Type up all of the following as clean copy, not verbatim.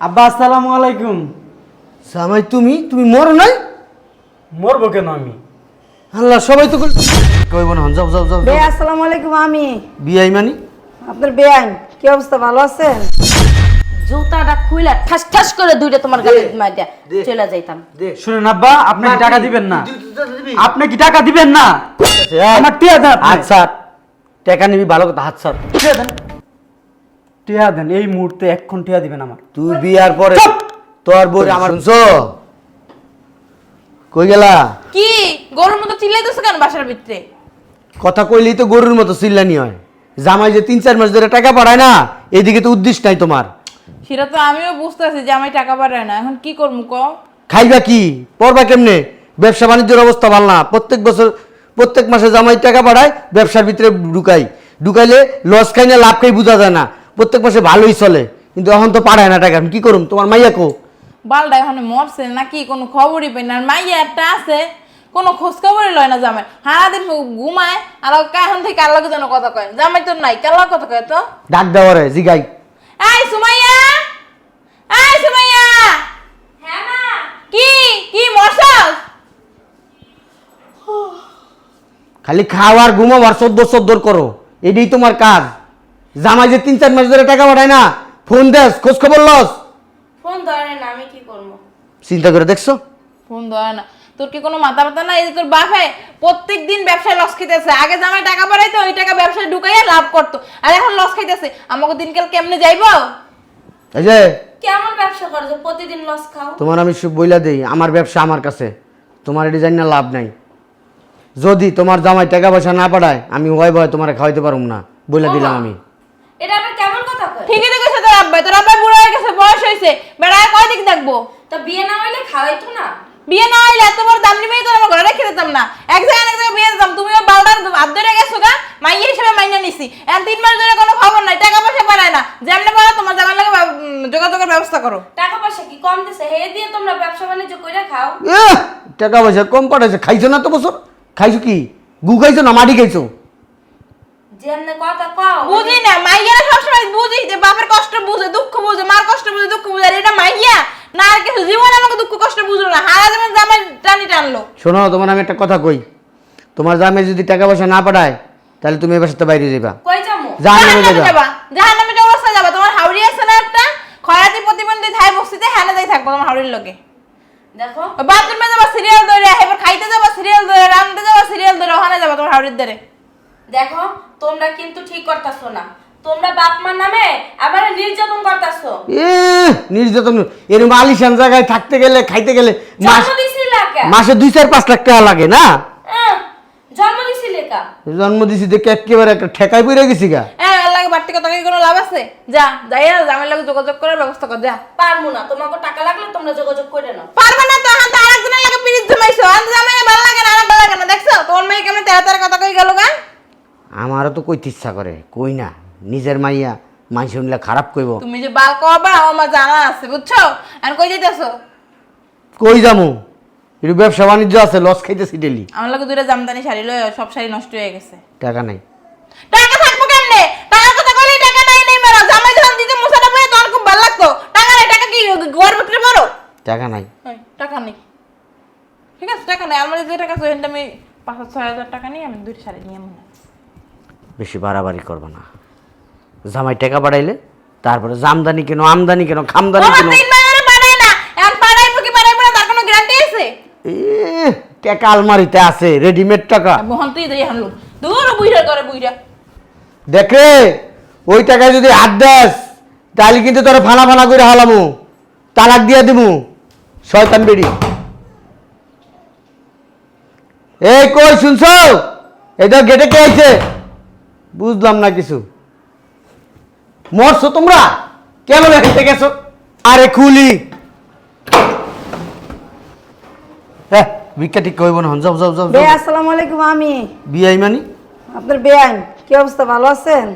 আব্বা আসসালামু আলাইকুম। জামাই তুমি তুমি মরো নাই? মরবো কেন আমি? আল্লাহ সবাই তো কইব না। যাও যাও যাও বে আসসালামু আলাইকুম। আমি বিয়াই মানি আপনার বেআইন। কি অবস্থা, ভালো আছেন? জুতাটা খুইলা ঠাস ঠাস করে দুইটা তোমার গালে মাইরা চলে যাইতাম। শুনেন আব্বা, আপনি কি টাকা দিবেন না? আপনি কি টাকা দিবেন না? আমার টিয়া দেন। আচ্ছা টাকা নিবি ভালো কথা। হাত ছাড়। টিয়া দেন, টিয়া দেন। এই মুহূর্তে এক্ষণ টিয়া দিবেন আমার। তুই বিয়ার পরে তোর বউ আমার শুনছো কই গেলা? কি গরুর মতো চিল্লাইতেছ কেন বাসার ভিতরে? কথা কইলেই তো গরুর মতো চিল্লানি হয়। জামাই যে 3-4 মাস ধরে টাকা পাঠায় না, এদিকে তো উদ্দেশ্য নাই তোমার। সেটা তো আমিও বুঝতেছি যে আমি টাকা পাঠায় না, এখন কি করবো ক? খাইবা কি, পড়বা কেমনে? ব্যবসা বাণিজ্যের অবস্থা ভালো না। প্রত্যেক বছর প্রত্যেক মাসে জামাই টাকা পাঠায়, ব্যবসার ভিতরে ঢুকাইলে লস খাই না লাভ খাই বোঝা যায় না। প্রত্যেক মাসে ভালোই চলে, কিন্তু এখন তো পাঠায় না টাকা। আমি কি করুম? তোমার মাইয়া কো? বালটা এখন মরছে নাকি কোনো খবরই পাই না। আর মাইয়া একটা আছে, কোনো খোঁজ খবরই লয় না জামাই। সারাদিন ঘুমায় আর এখন থেকে আল্লাহকে যেন কথা কয়। জামাই তো নাই, কাল্লা কথা কয় তো। ডাক দেওয়ারে জিগাই। এই সুমাইয়া, এই সুমাইয়া। হ্যাঁ মা। কি কি মরছস? খালি খাওয়ার ঘুমাবার সদ্দর করো, এটাই তোমার কাজ। জামাই যে 3-4 মাস ধরে টাকা পাঠায় না, ফোন দেস, খোঁজ খবর লস। ফোন ধরে না, আমি কি করবো? চিন্তা করে দেখছো? ফোন ধরে না। তোর কি কোনো মাথা ব্যথা না? এই যে তোর বাপে প্রত্যেক দিন ব্যবসায় লস খাইতেছে। আগে জামাই টাকা পাঠাইতো, ওই টাকা ব্যবসায় ঢুকাইয়া লাভ করতো, আর এখন লস খাইতেছে। আমাকে দিনকাল কেমনে যাইবো? এই যে কেমন ব্যবসা করো যে প্রতিদিন লস খাও? তোমার আমি সব বইলা দেই, আমার ব্যবসা আমার কাছে, তোমার এটি জানি না লাভ নাই। যদি তোমার জামাই টাকা পয়সা না পাঠায়, আমি হয় ভয় তোমার খাওয়াইতে পারুম না, বইলা দিলাম আমি। এটা আবার কেমন কথা কয়? ঠিকই তো কইছে তোর আব্বা। তোর আব্বা বুড়ো হয়ে গেছে, বয়স হইছে, বেড়ায় কয় দিক দেখবো? তা বিয়ে না হইলে খাওয়াইতো না? বিয়ে না হইলে এত বড় দামড়ি মেয়ে তো আমার ঘরে রেখে দিতাম না। এক জায়গায় বিয়ে দিতাম। তুমিও বালদার হাত ধরে গেছো গা, মাইয়া হিসেবে মাইনা নিছি। এখন 3 মাস ধরে কোনো খবর নাই, টাকা পয়সা পাঠায় না। যেমনে পারো তোমার জামার লাগে যোগাযোগের ব্যবস্থা করো। টাকা পয়সা কি কম দিছে? হে দিয়ে তোমরা ব্যবসা বাণিজ্য কইরা খাও? টাকা পয়সা কম পাঠাইছে? খাইছো না তো বছর? খাইছো কি? গু খাইছো না মাটি খাইছো? যেমনে কথা কও বুঝি না, মাইয়ারা সবসময় বুঝি যে বাপের কষ্ট বুঝে, দুঃখ বুঝে, মার কষ্ট বুঝে, দুঃখ বুঝে। আর এটা মাইয়া না, আর কিছু জীবন আমাকে দুঃখ কষ্ট বুঝলো না। হারা যেমন জামাই টানি টানলো। শোনো, তোমার আমি একটা কথা কই। তোমার জামাই যদি টাকা পয়সা না পাঠায়, তাহলে তুমি এবার সাথে বাইরে যাবা। কই যামু? জাহান্নামে যাবা। যাবা, জাহান্নামে অবস্থায় যাবা। তোমার হাউরি আছে না একটা, খয়াতি প্রতিবন্ধী থাই বস্তিতে, হ্যানে যাই থাকবো তোমার হাউরির লগে। দেখো বাথরুমে যাবা সিরিয়াল ধরে, এবার খাইতে যাবা সিরিয়াল ধরে, রান্নাতে যাবা সিরিয়াল ধরে, ওখানে যাবা তোমার হাউরির ধরে। দেখো তোমরা কিন্তু ঠিক করতাছো না। তোমরা বাপ মার নামে আবার নির্যাতন করতাছো। নির্যাতন? এরকম আলিশান জায়গায় থাকতে গেলে, খাইতে গেলে জন্ম দিছিলে কে? মাসে 2-4-5 লাখ টাকা লাগে না? জন্ম দিছিলে কা? জন্ম দিছি দেখে একেবারে একটা ঠেকাই পড়ে গেছি গা। হ্যাঁ, আল্লাহকে বাড়তি কথা কি কোনো লাভ আছে? যা যাইয়া জামাইয়ের লগে যোগাযোগ করার ব্যবস্থা কর। যা। পারমু না। তোমাকে টাকা লাগলে তোমরা যোগাযোগ করে নাও। পারবে না তো, এখন তো আরেকজনের লাগে পিরিত জমাইছো। আন জামাইয়ে ভালো লাগে না, আর ভালো লাগে না। দেখছো তোর মেয়ে কেমন তেরা তেরা কথা কই গেল গা? আমারও তো কইতে ইচ্ছা করে, কই না। নিজের মাইয়া মাই শুনলে খারাপ কইব। তুমি যে বাল কবা আমার জানা আছে, বুঝছো? এখন কই যাইতেছো? কই যামু? একটু ব্যবসা বাণিজ্য আছে, লস খাইতেছি ডেলি। আমার লগে দুইটা জামদানি শাড়ি লয়, সব শাড়ি নষ্ট হয়ে গেছে। টাকা নাই। টাকা থাকবো কেমনে? টাকার কথা কইলে টাকা নাই নাই মারা। জামাই যখন দিতে মুসাটা পড়ে তখন খুব ভালো লাগতো। টাকা নাই, টাকা কি ঘর বিক্রি করো? টাকা নাই। টাকা নেই, ঠিক আছে, টাকা নেই। আমার যে টাকা আছে আমি 5-6 হাজার টাকা নিয়ে আমি দুইটা শাড়ি নিয়ে মনে। বেশি বাড়াবাড়ি করবো না। জামাই টাকা বাড়াইলে তারপরে জামদানি কেন, আমদানি কেন, খামদানি কেন। 3 মাস ধরে পাঠায় না, এখন পাঠাইবো কি পাঠাইবো না তার কোনো গ্যারান্টি আছে? টাকা আলমারিতে আছে, রেডিমেড টাকা। মোহন তুই যাই হানলো দূর বুইরা করে বুইরা। দেখ রে, ওই টাকায় যদি হাত দেস, তাহলে কিন্তু তোরা ফানা ফানা করে হালামু, তালাক দিয়া দিমু। শয়তান বেড়ি। এই কই শুনছো? এটা গেটে কে আইছে? বুঝলাম না কিছু। মরছো তোমরা? কেন হেঁটে গেছো? আরে খুলি ভিক্ষা ঠিক কইব না। যাও যাও যাও। বে আসসালামু আলাইকুম। আমি বিয়াই মানি আপনার বেআইন। কি অবস্থা, ভালো আছেন?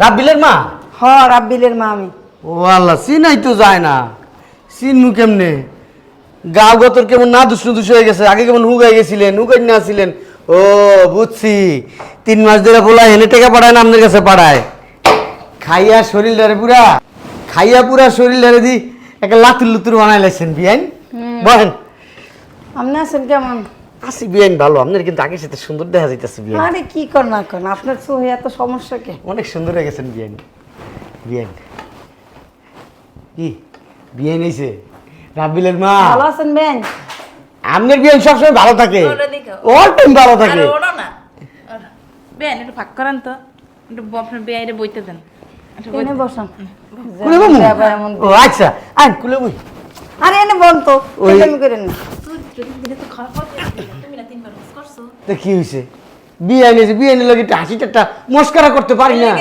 রাব্বিলের মা? হ, রাব্বিলের মা আমি। ও আল্লাহ, চিনাই তো যায় না। চিনমু কেমনে? গাও গতর কেমন না দুষ্ণু দুষ হয়ে গেছে। আগে কেমন হুগাই গেছিলেন, হুগাই না ছিলেন। ও বুঝছি, 3 মাস ধরে বলা এনে টাকা পাঠায় না, আপনার কাছে পাঠায়। খাইয়া শরীরটারে পুরা খাইয়া পুরা শরীরটারে দি একটা লাতুর লুতুর বানাই লাইছেন বিয়ান বলেন আপনি আছেন কেমন? আসি বিয়ান ভালো আপনার কিন্তু আগের সাথে সুন্দর দেখা যাইতেছে বিয়ান আরে কি কর না কর আপনার চোখে এত সমস্যা কে? অনেক সুন্দর হয়ে গেছেন বিয়ান বিয়ান কি বিয়ান হয়েছে রাব্বিলের মা ভালো আছেন বেন? আপনার বিয়ান সবসময় ভালো থাকে ওটা দেখো। অল টাইম ভালো থাকে আরে ওড়ো না ওড়ো। বেন একটু ফাঁক করেন তো একটু আপনার বেয়াইরে বইতে দেন একটু এনে বসান। কুলে বামু আবার এমন ও আচ্ছা আই কুলে বই আরে এনে বল তো ওই- আমি করেন না। তুমি না 3 বার মিস করছো তো কি হয়েছে বিয়ান এসে বিয়ানের লগে একটা হাসি ঠাট্টা মস্কারা করতে পারি না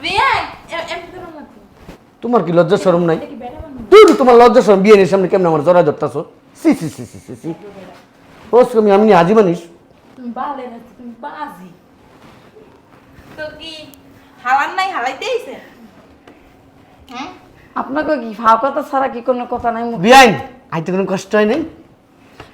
বেয়াই এমনি করো না তো। তোমার কি লজ্জা শরম নাই কি বেড়া বানাবো? তুই তোমার লজ্জা শরম বিয়ানের সামনে কেমন আমার জড়াই ধরতাছো সি সি সি সি সি সি ওস তুমি আমি আজি মানিস তুমি বালে না তুমি বাজি তো কি হালান নাই হালাইতে আইছে হ্যাঁ আপনাকে কি ফাও কথা ছাড়া কি কোনো কথা নাই মুখে? বিয়ান আইতে কোনো কষ্ট হয় নাই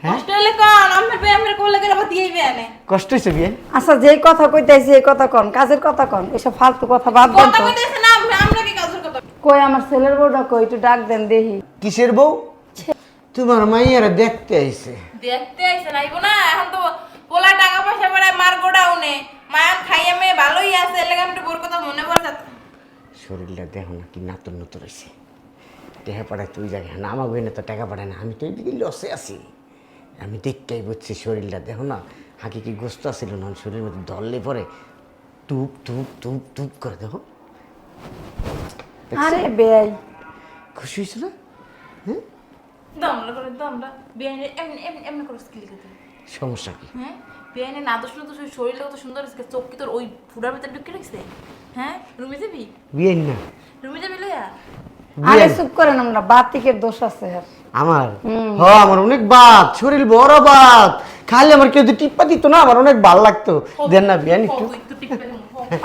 হ্যাঁ কষ্ট হলে কোন আমার বে আমার কোলে করে আবার দিয়েই বেয়ানে কষ্ট হয়েছে বিয়ান আচ্ছা যেই কথা কইতাইছি এই কথা কন, কাজের কথা কন, এসব ফালতু কথা বাদ দেন কথা তো। কইতেছে না আমরা কি কাজের কথা কই আমার ছেলের বউটা কই একটু ডাক দেন দেখি। কিসের বউ তোমার মাইয়ারা দেখতে আইছে দেখতে আইছে নাইবো না এখন তো পোলা টাকা পয়সা পড়ে মার গোডাউনে মায়া খাইয়ে মেয়ে ভালোই আছে এলাকা একটু বোর কথা মনে পড়ছে শরীরটা দেখো না কি নাতর নতর হয়েছে টাকা পাঠায় তুই জায়গায় না আমার বইনে তো টাকা পাঠায় না আমি তো এইদিকে লসে আছি আমি দেখতেই বুঝছি শরীরটা দেখো না হাকি কি গোস্ত আসছিল না শরীরের মধ্যে ধরলে পরে টুপ টুপ টুপ টুপ করে দেখো আরে বেয়াই খুশি হয়েছে না হ্যাঁ দমলা করে দমলা বিয়ানে এমনি এমনি এমনি করে স্কিল করতে সমস্যা কি হ্যাঁ বিয়ানে না দোষ তো শরীরটা কত সুন্দর আছে চোখ কি তোর ওই ফুডার ভিতরে ঢুকে রাখছে হ্যাঁ রুমে যাবি বিয়েন না রুমে যাবি লইয়া আরে বিয়েন চুপ করেন, আমরা বাতিকের দোষ আছে আর। আমার আমার অনেক বাত শরীর বড় বাত খালি আমার কেউ যদি টিপ্পা দিত না আমার অনেক ভালো লাগতো দেন না বিয়ান একটু একটু টিপে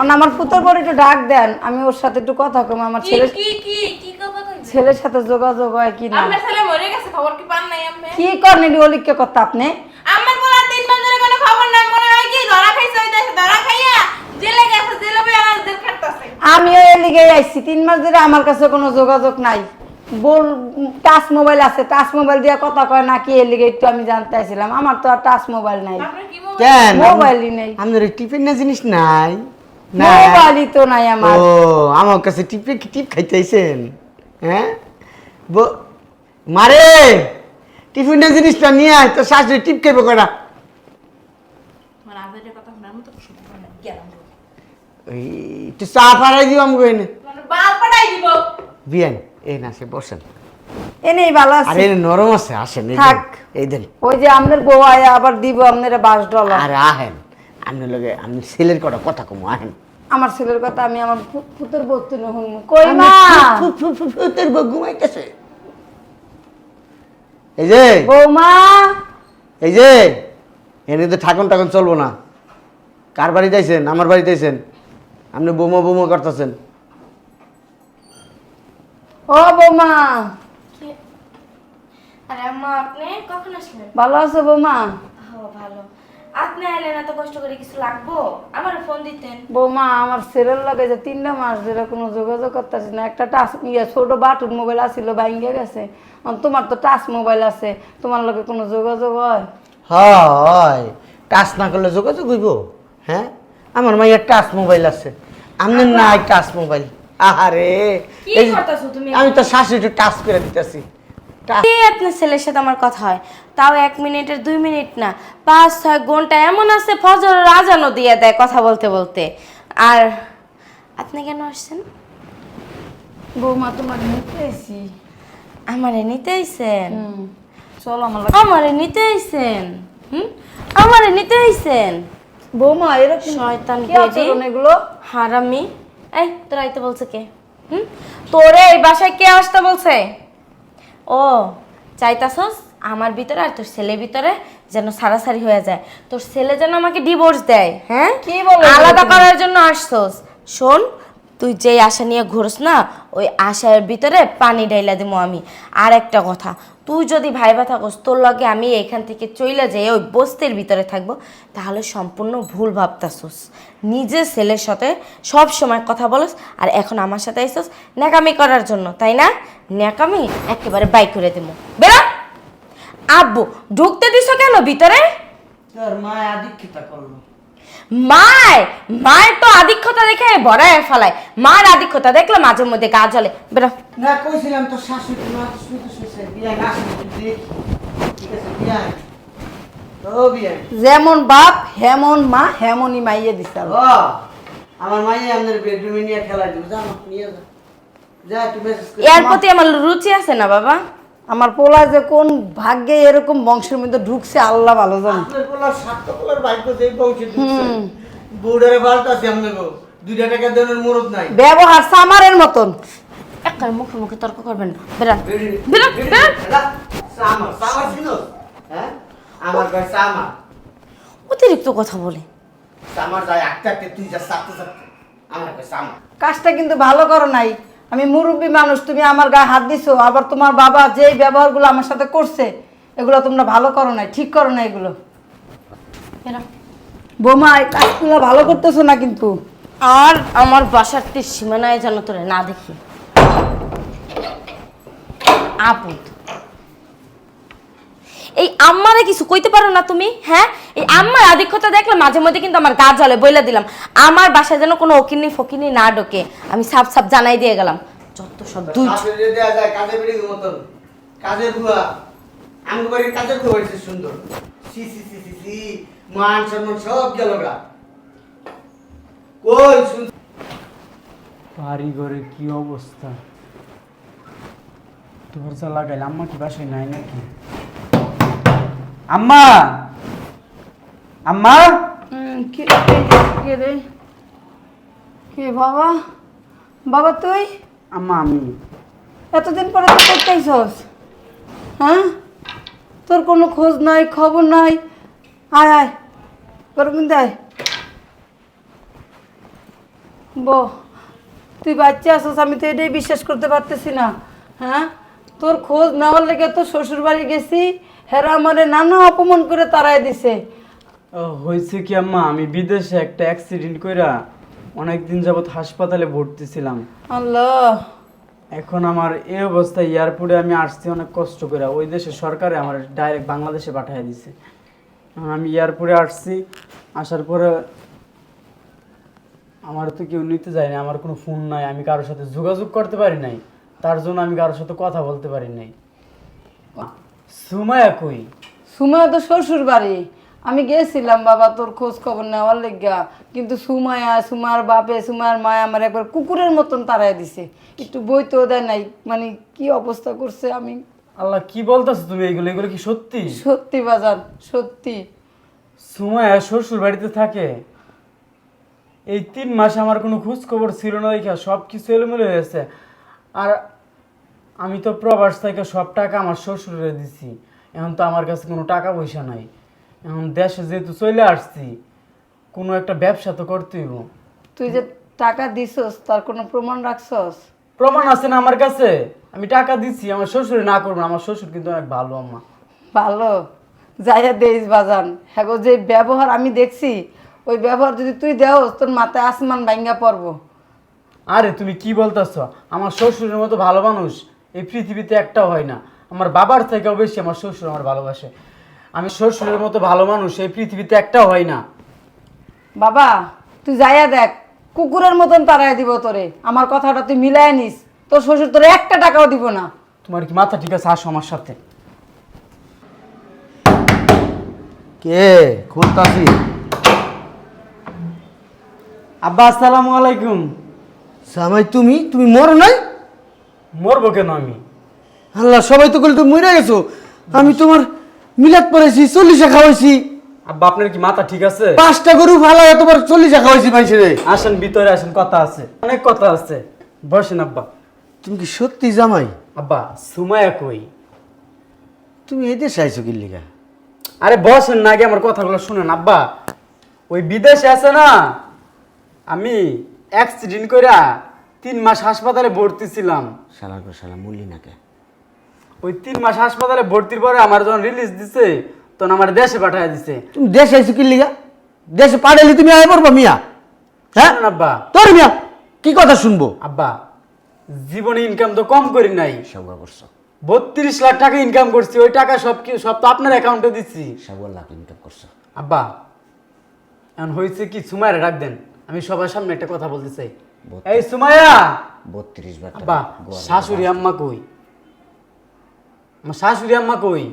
আর আমার পুত্র পরে একটু ডাক দেন, আমি ওর সাথে একটু কথা কম, আমার কি ছেলে কি কি কি কথা কইছে ছেলের সাথে যোগাযোগ হয় কি না। আমার ছেলে মরে গেছে খবর কি পান নাই আমি কি করেন এটি অলিখকে কথা আপনি? আমার বলা 3 মাস ধরে কোনো খবর নাই মনে হয় কি ধরা খাইছে ওই দেশে ধরা খাইয়া জেলে গেছে জেলে বই আর জেল খাটতাছে আমিও এর লিগে আইছি 3 মাস ধরে আমার কাছে কোনো যোগাযোগ নাই। বল টাচ মোবাইল আছে, টাচ মোবাইল দিয়ে কথা কয় নাকি এর লিগে একটু আমি জানতে চাইছিলাম। আমার তো আর টাচ মোবাইল নাই, আপনার কি মোবাইল কেন মোবাইলই নেই, আপনার টিফিন না জিনিস নাই না মোবাইলই তো নাই আমার। ও আমার কাছে টিপে কি টিপ খাইতেছেন হ্যাঁ মারে টিফিনের জিনিসটা নিয়ে আয় তো শাশুড়ি টিপ খাইবে কয়টা মানে আজের কথা শোনার মতো শুনতে না গেলাম ওই একটু চা ফাড়াই দিব আমি কইনে মানে বাল পাঠাই দিব বিয়ান এই না সে বসেন এনেই ভালো আরে আছে। নরম আছে আসেন এই থাক। দেন, এই দেন ওই যে আমাদের বউ আয়া আবার দিব আপনারা $5। আর আহেন আপনি লগে আপনি ছেলের কটা কথা কমু আহেন আমার ছেলের কথা আমি আমার পুত্র বউ তুলে শুনবো। কই মা? তোর বউ ঘুমাইতেছে এই যে বৌমা এই যে এনে তো ঠাকুন টাকুন চলবো না কার বাড়ি যাইছেন আমার বাড়ি যাইছেন আপনি বোমা বোমা করতেছেন ও বৌমা আরে আম্মা আপনি কখন আসলেন? ভালো আছো বৌমা? ভালো। আপনি আইলেন এত কষ্ট করে কিছু লাগবো? আমার ফোন দিতেন। বৌমা আমার ছেলের লগে যে 3টা মাস ধরে কোনো যোগাযোগ করতেছি না। একটা টাচ ছোট বাটুর মোবাইল আছিল ভাঙ্গে গেছে, তোমার তো টাচ মোবাইল আছে, তোমার লগে কোনো যোগাযোগ হয়? হয় টাচ না করলে যোগাযোগ হইব হ্যাঁ আমার মাইয়ার টাচ মোবাইল আছে আপনার নাই টাচ মোবাইল আহারে কি এই যে- করতাছো তুমি? আমি তো শাশুড়ি টাচ করে দিতেছি আপনার ছেলের সাথে আমার কথা হয়, তাও 1 মিনিটের 2 মিনিট না, 5-6 ঘন্টা এমন আছে ফজরের আজানও দিয়ে দেয় কথা বলতে বলতে। আর আপনি কেন আসছেন? বৌমা তোমার নিতে এসি। আমারে নিতে আইছেন? চলো আমার আমারে নিতে আইছেন? আমারে নিতে আইছেন? বৌমা এরকম শয়তান কি বেডি। আচরণ এগুলো? হারামি। এই তোর আইতে বলছে কে? তোরে এই বাসায় কে আসতে বলছে? ও চাইতাছস আমার ভিতরে আর তোর ছেলের ভিতরে যেন সারাসারি হয়ে যায়, তোর ছেলে যেন আমাকে ডিভোর্স দেয়। হ্যাঁ কি বলো আলাদা তুমি? করার জন্য আসছস। শোন তুই যেই আশা নিয়ে ঘুরস না ওই আশার ভিতরে পানি ঢাইলা দিমু আমি। আর একটা কথা, তুই যদি ভাইবা থাকস তোর লগে আমি এখান থেকে চইলা যাই ওই বস্তির ভিতরে থাকবো, তাহলে সম্পূর্ণ ভুল ভাবতাছস। নিজের ছেলের সাথে সব সময় কথা বলস, আর এখন আমার সাথে আইসস ন্যাকামি করার জন্য, তাই না? ন্যাকামি একেবারে বাই করে দেবো, বেরো। আব্বু ঢুকতে দিছ কেন ভিতরে? তোর মা আদিক্ষিতা করলো। মায়ের তো আধিক্যতা দেখে বড়ায় ফেলায়, মার আধিক্যতা দেখলে মাঝে মধ্যে গা জ্বলে, বেরো। না কইছিলাম তো শাশুড়ি মা তো শুইতে শুইছে বিয়া আসে দেখি। ঠিক আছে বিয়া ও বিয়া যেমন বাপ হেমন মা হেমনই মাইয়ে দিছে ও আমার মাইয়া আমাদের বেডরুমে নিয়ে খেলা দিব জানো নিয়ে যা যা একটু মেসেজ করে এর প্রতি আমার রুচি আছে না বাবা? আমার পোলা যে কোন ভাগ্যে এরকম বংশের মধ্যে ঢুকছে আল্লাহ ভালো জানে। আপনার পোলার সাতটা পোলার ভাগ্য যেই পৌঁছে দিচ্ছে বউডারে বালতাছে আমনে গো 2 টাকা দেনের মুরত নাই ব্যবহার সামারের মতন। একটা মুখে মুখে তর্ক করবেন না, বেরো বেরো বেরো। সামা সামা ছিল হ্যাঁ আমার ভাই সামা অতিরিক্ত কথা বলে। সামার যায় আটটাতে তুই যা সাথে সাথে আমার ভাই সামা কাজটা কিন্তু ভালো করো নাই। আমি মুরব্বী মানুষ, তুমি আমার গায়ে হাত দিছো, আবার তোমার বাবা যেই ব্যবহারগুলো আমার সাথে করছে এগুলো তোমরা ভালো করো নাই, ঠিক করো না এগুলো। বেরো। বোমা এই কাজগুলো ভালো করতেছো না কিন্তু। আর আমার বাসার সীমানায় যেন তোরে না দেখি। আপদ এই আম্মারে কিছু কইতে পারো না তুমি? হ্যাঁ, এই আম্মার আধিক্যতা দেখলে মাঝে মধ্যে কিন্তু আমার গা জ্বলে, বইলা দিলাম। আমার বাসায় যেন কোনো ওকিনি ফকিনি না ঢোকে, আমি সাফ সাফ জানাই দিয়ে গেলাম। যত সব দুই কাজে দেয়া যায় কাজে বেরিয়ে মতন কাজের বুয়া আমি বাড়ির কাজের বুয়া হয়েছে সুন্দর সি সি সি সি সি মান সম্মান সব গেল গা কই শুন বাড়ি ঘরে কি অবস্থা, দরজা লাগাইলে আম্মা কি বাসায় নাই নাকি? আম্মা আম্মা কে রে? কে বাবা? বাবা তুই আম্মা আমি এতদিন পরে তো করতেইছস, হ্যাঁ? তোর কোনো খোঁজ নাই খবর নাই। আয় আয় গরম আয়। তুই বাচ্চা আসস, আমি তো এটাই বিশ্বাস করতে পারতেছি না। হ্যাঁ, তোর খোঁজ নেওয়ার লেগে তো শ্বশুর বাড়ি গেছি, হেরা আমারে নানা অপমান করে তাড়াই দিছে। হয়েছে কি আম্মা, আমি বিদেশে একটা অ্যাক্সিডেন্ট কইরা অনেকদিন যাবত হাসপাতালে ভর্তি ছিলাম। আল্লাহ, এখন আমার এই অবস্থায় এয়ারপোর্টে আমি আসছি অনেক কষ্ট করে, ওই দেশের সরকারে আমার ডাইরেক্ট বাংলাদেশে পাঠিয়ে দিছে। এখন আমি এয়ারপোর্টে আসছি, আসার পরে আমার তো কেউ নিতে যায়নি, আমার কোনো ফোন নাই, আমি কারোর সাথে যোগাযোগ করতে পারি নাই, তার জন্য আমি কারোর সাথে কথা বলতে পারি নাই। সুমায়া কই? সুমায়া তো শ্বশুর বাড়ি। আমি গেছিলাম বাবা তোর খোঁজ খবর নেওয়ার লেগা, কিন্তু সুমার বাপে সুমার মায় আমার একবার কুকুরের মতন তাড়াই দিছে, একটু বইতেও দেয় নাই। মানে কি অবস্থা করছে আমি। আল্লাহ, কি বলতেছো তুমি? এগুলো এগুলো কি সত্যি? সত্যি বাজান, সত্যি। সুমায়া শ্বশুর বাড়িতে থাকে? এই 3 মাস আমার কোনো খোঁজ খবর ছিল না, দেখা সব কিছু এলোমেলো হয়েছে। আর আমি তো প্রবাস থেকে সব টাকা আমার শ্বশুরে দিছি, এখন তো আমার কাছে কোনো টাকা পয়সা নাই। এখন দেশে যেহেতু চলে আসছি, কোনো একটা ব্যবসা তো করতেই হবে। তুই যে টাকা দিছস তার কোনো প্রমাণ রাখছস? প্রমাণ আছে না আমার কাছে, আমি টাকা দিচ্ছি। আমার শ্বশুরে না করবো না, আমার শ্বশুর কিন্তু অনেক ভালো আম্মা। ভালো যাইয়া দেইস বাজান। হ্যাঁ গো, যে ব্যবহার আমি দেখছি ওই ব্যবহার যদি তুই দেওস তোর মাথায় আসমান ভাঙ্গা পড়বো। আরে তুমি কি বলতেছ? আমার শ্বশুরের মতো ভালো মানুষ এই পৃথিবীতে একটাও হয় না। আমার বাবার থেকেও বেশি আমার শ্বশুর আমার ভালোবাসে। আমি শ্বশুরের মতো ভালো মানুষ এই পৃথিবীতে একটাও হয় না। বাবা তুই যাইয়া দেখ, কুকুরের মতন তাড়াই দিব তোরে। আমার কথাটা তুই মিলাই নিস, তোর শ্বশুর তোরে 1 টাকাও দিব না। তোমার কি মাথা ঠিক আছে? আসো আমার সাথে। কে খুলতাছি? আব্বা আসসালামু আলাইকুম। সামাই তুমি তুমি মরো নাই? মরবো কেন আমি? আল্লাহ, সবাই তো বলে তুমি মরে গেছো। আমি তোমার মিলাদ পড়েছি, 40 খাওয়াইছি। আব্বা আপনার কি মাথা ঠিক আছে? 5টা গরু ফালাই তোমার 40 খাওয়াইছি মাইছে রে। আসেন ভিতরে আসেন, কথা আছে, অনেক কথা আছে। বসেন আব্বা। তুমি কি সত্যি জামাই? আব্বা সুমায়া কই? তুমি এই দেশে আইছো কি লিগা? আরে বসেন না, আগে আমার কথাগুলো শুনেন। আব্বা ওই বিদেশে আছে না, আমি অ্যাক্সিডেন্ট কইরা 3 মাস হাসপাতালে ভর্তি ছিলাম। শালা গো শালা মুলি নাকে। ওই 3 মাস হাসপাতালে ভর্তির পরে আমার যখন রিলিজ দিছে তখন আমার দেশে পাঠায় দিছে। তুমি দেশে আইছো কি লিগা? দেশে পাঠাইলে তুমি আয় পড়বা মিয়া? হ্যাঁ শুনুন আব্বা, তোর মিয়া কি কথা শুনবো? আব্বা জীবনে ইনকাম তো কম করি নাই, সবগা করছো, 32 লাখ টাকা ইনকাম করছি। ওই টাকা সব তো আপনার অ্যাকাউন্টে দিচ্ছি। সবগা লাখ ইনকাম করছো। আব্বা এখন হয়েছে কি, সুমাইয়া ডাক দেন, আমি সবার সামনে একটা কথা বলতে চাই। এই সুমাইয়া। 32 বার আব্বা শাশুড়ি আম্মা কই? আমার শাশুড়ি আম্মা কই?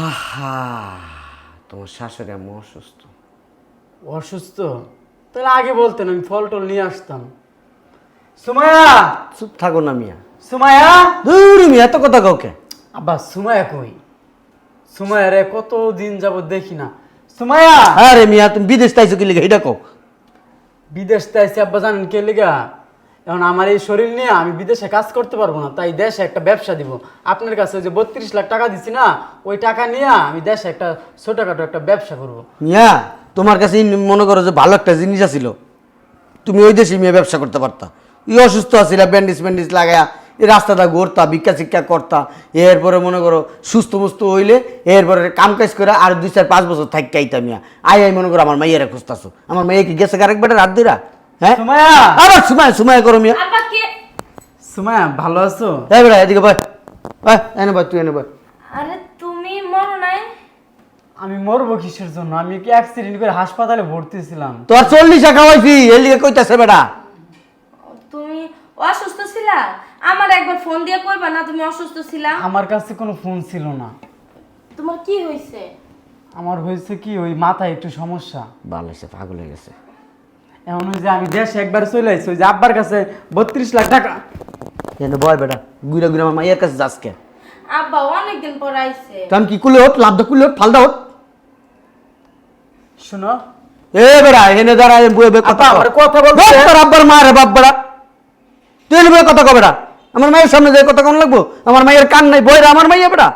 আহা, তোমার শাশুড়ি আম্মা অসুস্থ। অসুস্থ? তাহলে আগে বলতেন, আমি ফল টল নিয়ে আসতাম। সুমাইয়া, চুপ থাকো না মিয়া। সুমাইয়া। দূর মিয়া, এত কথা কাউকে। আব্বা সুমাইয়া কই? সুমাইয়া রে কত দিন যাবত দেখি না। সুমাইয়া। আরে মিয়া তুমি বিদেশ তাইছো কি লিগা এটা কও? বিদেশ তাইছি আব্বা জানেন কে লিগা? এখন আমার এই শরীর নিয়ে আমি বিদেশে কাজ করতে পারবো না, তাই দেশে একটা ব্যবসা দিব। আপনার কাছে যে 32 লাখ টাকা দিছি না, ওই টাকা নিয়ে আমি দেশে একটা ছোটখাটো একটা ব্যবসা করব। মিয়া তোমার কাছে মনে করো যে ভালো একটা জিনিস আছিল, তুমি ওই দেশে মিয়া ব্যবসা করতে পারতা। ই অসুস্থ আছিল, ব্যান্ডেজ লাগায়া এই রাস্তাটা ঘুরতা, ভিক্ষা চিক্ষা করতা। এরপরে মনে করো সুস্থ মুস্থ হইলে এরপরে কাম কাজ করে আর 2-4-5 বছর থাকি আইতা মিয়া। আই মনে করো আমার মাইয়ারা খুঁজতাছো। আমার মাইয়া কি গেছে আরেক বেটা রাত দিরা? হ্যাঁ সুমাইয়া। আবার সুমায়া করো মিয়া। আব্বা কে? সুমাইয়া ভালো আছো? এই বেটা এদিকে বয়, এনে বয়, তুই এনে বয়। আরে তুমি মরো নাই? আমি মরবো কিসের জন্য? আমি কি অ্যাক্সিডেন্ট করে হাসপাতালে ভর্তি ছিলাম। তোর 40 টাকা খাওয়াইছি, এর লিগে কইতাছে বেটা। তুমি অসুস্থ ছিলা? আমার একবার ফোন দিয়ে কইবা না তুমি অসুস্থ ছিলা? আমার কাছে কোনো ফোন ছিল না। তোমার কি হইছে? আমার হয়েছে কি, ওই মাথায় একটু সমস্যা। ভালো হয়েছে, পাগল হয়ে গেছে। এমন ওই যে আমি দেশে একবার চলে আসছি, ওই যে আব্বার কাছে 32 লাখ টাকা। এনে বয় বেটা, গুইরা গুইরা আমার মাইয়ার কাছে যাসকে। আব্বা অনেকদিন পর আইছে। তো আমি কি কুলে হোট, লাভ দা কুলে হোট, ফালদা হোট। শুনো এ বেড়া এনে দাঁড়া, বয়ে বে কথা আমার কথা বলতে। তোর আব্বার মা রে বাপ বেড়া, তুই এনে বয়ে কথা কবে বেড়া? আমার মায়ের সামনে যাই কথা কোন লাগবো? আমার মায়ের কান নাই, বইরা আমার মাইয়া বেড়া।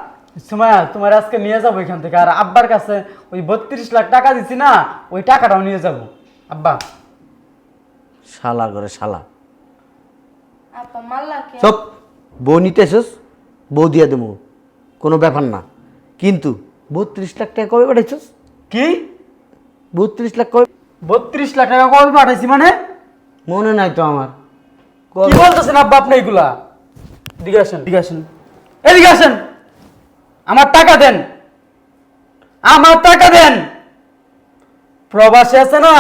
সুমাইয়া তোমার আজকে নিয়ে যাবো এখান থেকে, আর আব্বার কাছে ওই 32 লাখ টাকা দিছি না, ওই টাকাটাও নিয়ে যাবো। আব্বা শালা করে শালা। আব্বা মাল্লা কে? সব বউ নিতে এসেস, বউ দিয়ে দেবো, কোনো ব্যাপার না। কিন্তু 32 লাখ টাকা কবে পাঠাইছস? কি 32 লাখ কবে? 32 লাখ টাকা কবে পাঠাইছি মানে? মনে নাই তো আমার। কি বলতেছেন আব্বা আপনি এগুলা? এদিকে আসেন, এদিকে আসেন, এদিকে আসেন। আমার টাকা দেন, আমার টাকা দেন। প্রবাসে আছে না,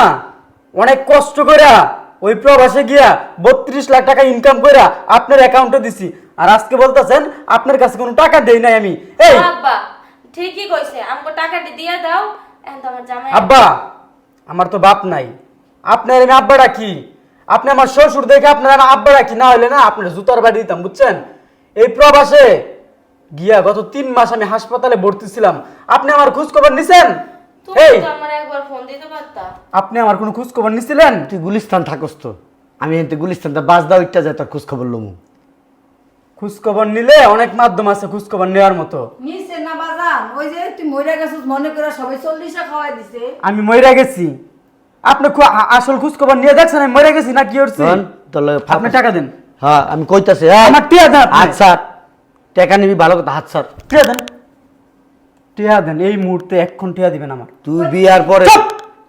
অনেক কষ্ট কইরা ওই প্রবাসে গিয়া 32 লাখ টাকা ইনকাম কইরা আপনার অ্যাকাউন্টে দিছি, আর আজকে বলতেছেন আপনার কাছে কোনো টাকা দেই নাই আমি। এই আব্বা ঠিকই কইছে, আমাকে টাকাটি দিয়ে দাও। এখন তো আমার জামাই আব্বা, আমার তো বাপ নাই, আপনার আমি আব্বাটা কি? আপনি আমার শ্বশুর দেখে আপনার আমি আব্বাটা কি? না হলে না আপনার জুতার বাড়ি দিতাম, বুঝছেন? এই প্রবাসে গিয়া গত 3 মাস আমি হাসপাতালে ভর্তি ছিলাম, আপনি আমার খোঁজ খবর নিছেন? তুমি এই তো আমার একবার ফোন দিতে পারতা। আপনি আমার কোনো খোঁজ খবর নিছিলেন? তুই গুলিস্তান থাকস তো, আমি এতে গুলিস্তানটা বাস দাও ইচ্ছা যায় তোর খোঁজ খবর লমু। খোঁজ খবর নিলে অনেক মাধ্যম আছে খোঁজ খবর নেওয়ার মতো। নিছে না বাজান, ওই যে তুই মইরা গেছিস মনে করে সবাই 40 খাওয়াই দিছে। আমি মইরা গেছি? আপনি আসল খোঁজ খবর নিয়ে দেখছেন আমি মরে গেছি না কি করছি? তোর লগে আপনি টাকা দেন। হ্যাঁ আমি কইতাছি, আমার টিয়া দেন আপনি। হাত ছাড়, টাকা নিবি ভালো কথা, হাত ছাড়। টিয়া দেন, টিয়া দেন, এই মুহূর্তে এক্ষণ টিয়া দিবেন আমার। তুই বিয়ার পরে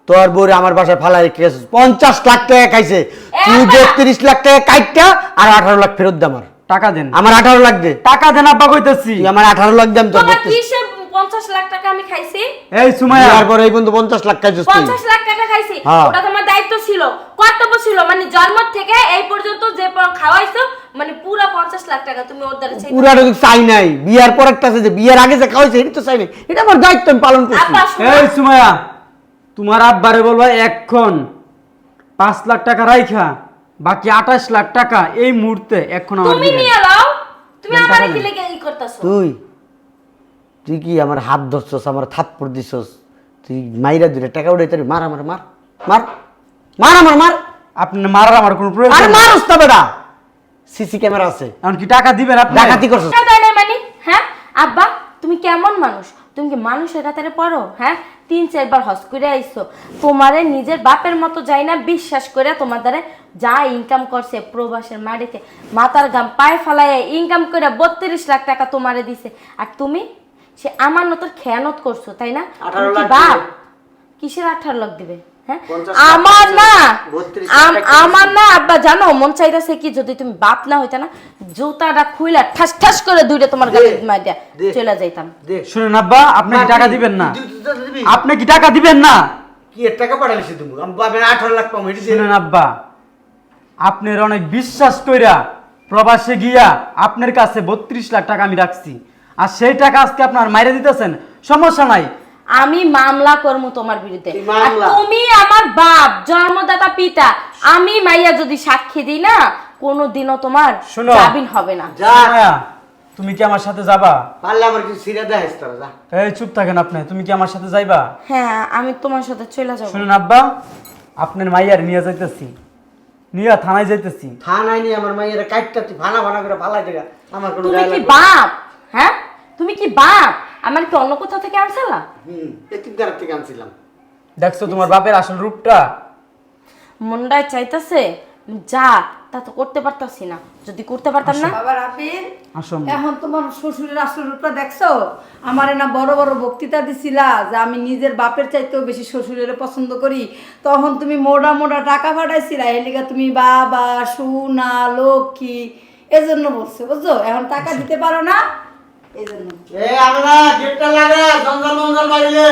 তোর বউরে আমার বাসায় ফালাই রেখে গেছিস, 50 লাখ টাকা খাইছে। তুই 32 লাখ টাকা কাইটটা আর 18 লাখ ফেরত দে আমার। টাকা দেন, আমার 18 লাখ দে। টাকা দেন আব্বা কইতাছি। তুই আমার 18 লাখ দে, আমি তোর তোমার 32 কিসে 50 লাখ টাকা আমি খাইছি? এই সুমাইয়া, বিয়ার পরে এই পর্যন্ত 50 লাখ খাইছিস তুই। 50 লাখ টাকা খাইছি, হ্যাঁ। ওটা তোমার দায়িত্ব ছিল, কর্তব্য ছিল। মানে জন্ম থেকে এই পর্যন্ত যে খাওয়াইছো, মানে পুরো 50 লাখ টাকা তুমি ওর দ্বারা চাইছো। পুরাটা তো চাই নাই, বিয়ার পর একটা আছে যে বিয়ার আগে যে খাওয়াইছে এটা তো চাই নাই, এটা আমার দায়িত্ব আমি পালন করছি। আব্বা শোনো, এই সুমাইয়া, তোমার আব্বারে বলবা এখন 5 লাখ টাকা রাইখা বাকি 28 লাখ টাকা এই মুহূর্তে এখন আমার তুমি দিবেন। নিয়ে নাও। তুমি দেন, আমারে টাকা কি দেন। লেগে ই করতেছো? তুই তুই কি আমার হাত ধরছস, আমার থাপ্পড় দিছস, তুই মাইরা দিলে টাকা উঠাইতে পারবি? মার আমার, মার মার মার আমার, মার। আপনি মারার আমার কোনো আরে প্রয়োজন নেই। মারস না বেটা, সিসি ক্যামেরা আছে। এখন কি টাকা দিবেন আপনি? ডাকাতি করছস? টাকা দেয় নাই মানে? হ্যাঁ আব্বা, তুমি কেমন মানুষ? তুমি কি মানুষের কাতারে পড়ো? হ্যাঁ, 3-4 বার হজ করে আইছো, তোমারে নিজের বাপের মতো যাই না বিশ্বাস করে তোমার দ্বারা যা ইনকাম করছে প্রবাসের মাটিতে মাথার গাম পায়ে ফালাইয়া ইনকাম করে 32 লাখ টাকা তোমারে দিছে, আর তুমি সে আমার মতো খেয়ানত করছো, তাই না? 18 তুমি কি লাখ বাপ? দিবে। কিসের 18 লাখ দিবে? হ্যাঁ, 50 লাখ আমার দিছে, না 32 লাখ টাকা আমার না আব্বা, জানো মন চাইতেছে কি যদি তুমি বাপ না হইতা না, জুতাটা খুইলা ঠাস ঠাস করে দুইটা তোমার গালে মাইরা দে। চলে যাইতাম। দে শুনেন আব্বা, আপনি কি টাকা দিবেন না? দিবি? আপনি কি টাকা দিবেন না? কি এর টাকা পাঠাইছি তুমি? আমি বাপের 18 লাখ পাবো, এটা দিয়ে শুনেন আব্বা, আপনার অনেক বিশ্বাস কইরা প্রবাসে গিয়া আপনার কাছে 32 লাখ টাকা আমি রাখছি, আর সেই টাকা আজকে আপনার মাইরে দিতেছেন। সমস্যা নাই, আমি মামলা করবো তোমার বিরুদ্ধে। কি মামলা? আর তুমি আমার বাপ, জন্মদাতা পিতা, আমি মাইয়া যদি সাক্ষী দিই না, কোনোদিনও তোমার শোনো। জামিন হবে না। যা মায়া, তুমি কি আমার সাথে যাবা? পারলে আমার কিছু সিরা দেখাইস তোরা, যা। এই চুপ থাকেন আপনি, তুমি কি আমার সাথে যাইবা? হ্যাঁ, আমি তোমার সাথে চলে যাবো। শুনেন আব্বা, আপনার মাইয়ার নিয়ে যাইতেছি, নিয়ে থানায় যাইতেছি। থানায় নিয়ে আমার মাইয়েরা কাটটা তুই ভানা ভানা করে ফালাই দেখা, আমার কোনো তুমি গায়ে কি লাগবে না। বাপ? হ্যাঁ, তুমি কি বাপ? আমার কি অন্য কোথাও থেকে আনছিলা? এতিমখানার থেকে আনছিলাম। দেখছো তোমার বাপের আসল রূপটা? মনটায় চাইতাছে যা, তা তো করতে পারতাছি না। যদি করতে পারতাম না, বাবা রাফির, আসো এখন তোমার শ্বশুরের আসল রূপটা দেখছো? আমারে না বড় বড় বক্তৃতা দিছিলা যে আমি নিজের বাপের চাইতেও বেশি শ্বশুরের পছন্দ করি, তখন তুমি মোটা মোটা টাকা পাঠাইছিলা, এলিগা তুমি বাবা সোনা লক্ষ্মী এজন্য বলছো, বুঝছো? এখন টাকা দিতে পারো না, এই জন্য। আমরা গেটটা লাগা, জঞ্জাল মঞ্জাল বাড়িলে